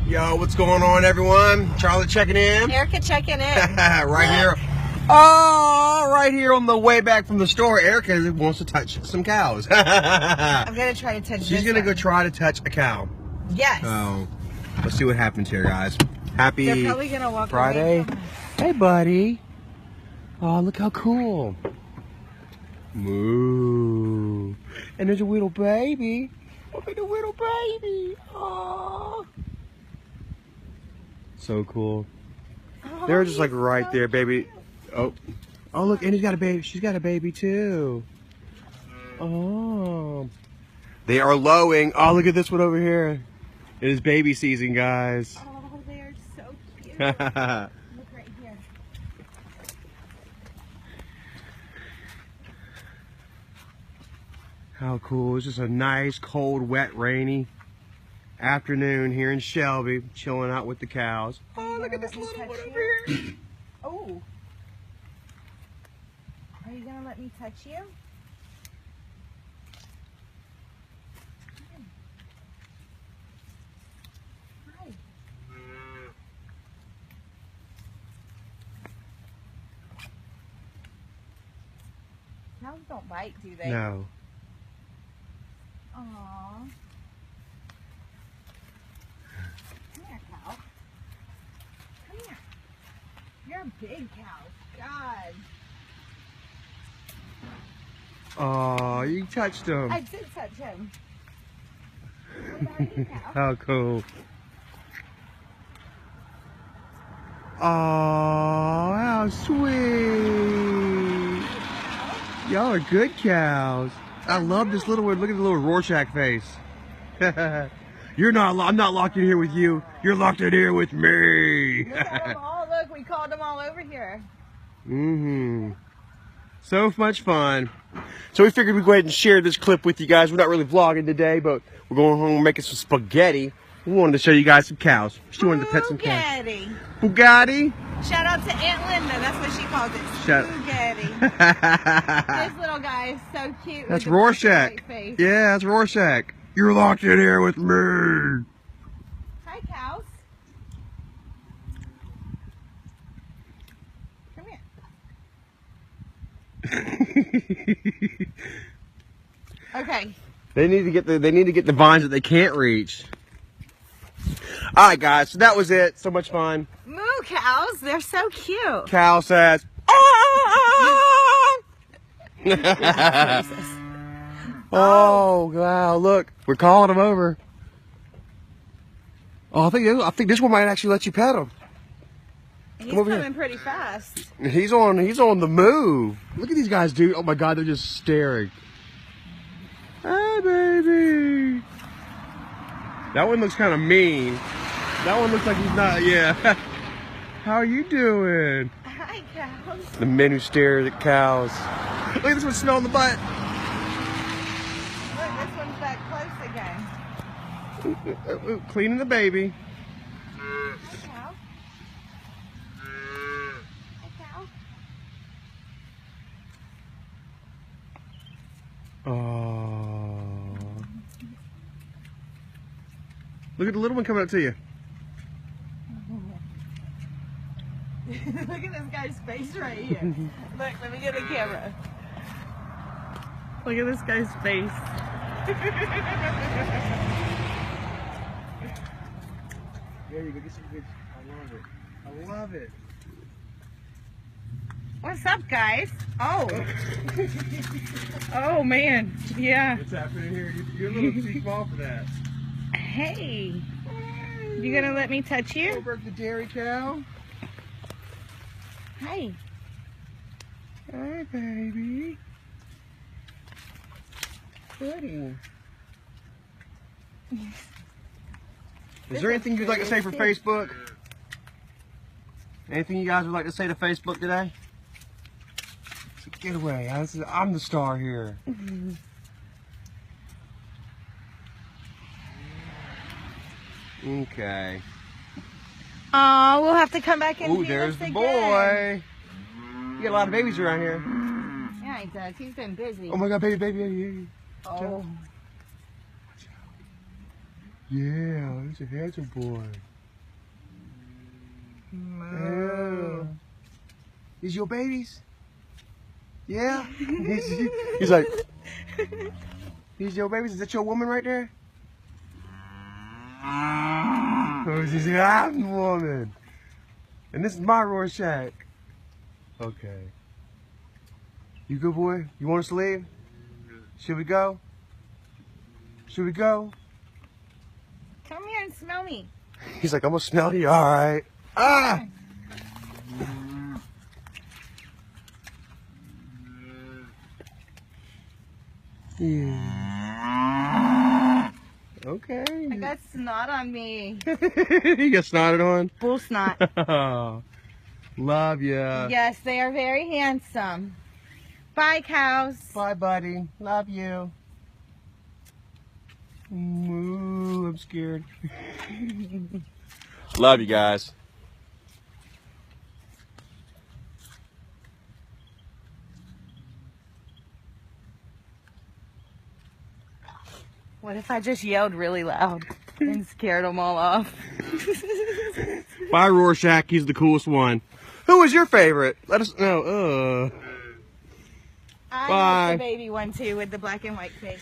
Yo, what's going on, everyone? Charlie checking in. Erica checking in. Right here. Oh, right here on the way back from the store. Erica wants to touch some cows. I'm going to try to touch She's going to go try to touch a cow. Yes. So, let's see what happens here, guys. Happy They're probably gonna walk Friday. Away from us. Hey, buddy. Oh, look how cool. Moo. And there's a little baby. Look at the little baby. Oh. So cool. Oh, They're just like he's right so there, baby. cute. Oh, look, Andy's got a baby. She's got a baby too. Oh. They are lowing. Oh, look at this one over here. It is baby season, guys. Oh, they are so cute. Look right here. How cool. It's just a nice, cold, wet, rainy afternoon here in Shelby, chilling out with the cows. Oh, look at this little one over here. Oh. Are you going to let me touch you? Hi. Cows don't bite, do they? No. Aww. Come here, cow. Come here. You're a big cow. God. Oh, you touched him. I did touch him. What about you, cow? How cool. Oh, how sweet. Y'all are good cows. I love this little one. Look at the little Rorschach face. I'm not locked in here with you. You're locked in here with me. Look at them all. Look, we called them all over here. So much fun. So we figured we'd go ahead and share this clip with you guys. We're not really vlogging today, but we're going home and making some spaghetti. We wanted to show you guys some cows. She wanted to pet some cows. Bugatti. Bugatti? Shout out to Aunt Linda. That's what she calls it. Bugatti. This little guy is so cute. That's with the Rorschach. white face. Yeah, that's Rorschach. You're locked in here with me. Hi, cows. Come here. Okay. They need to get the vines that they can't reach. All right, guys. So that was it. So much fun. Moo cows. They're so cute. Cow says. Oh wow! Look, we're calling him over. Oh, I think this one might actually let you pet him. He's Come over coming here. pretty fast. He's on the move. Look at these guys, dude. Oh my God, they're just staring. Hey, baby. That one looks kind of mean. That one looks like he's not. Yeah. How are you doing? Hi, cows. The men who stare at cows. Look at this one smelling the butt. Look, this one's back close again. Cleaning the baby. Hi, cow. Hi, cow. Oh. Look at the little one coming up to you. Look at this guy's face right here. Look, let me get the camera. Look at this guy's face. There you go. Get some good. I love it. I love it. What's up, guys? Oh. Oh, man. Yeah. What's happening here? You're a little too small for that. Hey. You gonna let me touch you? Over at the dairy cow. Hi. Hi, baby. Goody. Is there anything you'd like to say for Facebook? Anything you guys would like to say to Facebook today? Get away. I'm the star here. Okay. Oh, we'll have to come back and Ooh, see there's this the again. boy. You got a lot of babies around here. Yeah, he does. He's been busy. Oh my God, baby, baby, baby. Oh. Yeah, he's a handsome boy. Moo. These your babies? Yeah? He's like, these your babies? Is that your woman right there? Oh, she's like, I'm the woman. And this is my Rorschach. Okay. You good boy? You want us to leave? Should we go? Should we go? Come here and smell me. He's like, I'm gonna smell you. All right. Ah! Yeah. Okay. I got snot on me. You got snotted on? Bull snot. Love ya. Yes, they are very handsome. Bye, cows. Bye, buddy. Love you. Moo, I'm scared. Love you guys. What if I just yelled really loud and scared them all off? Bye, Rorschach. He's the coolest one. Who was your favorite? Let us know. I Bye. like the baby one too with the black and white face.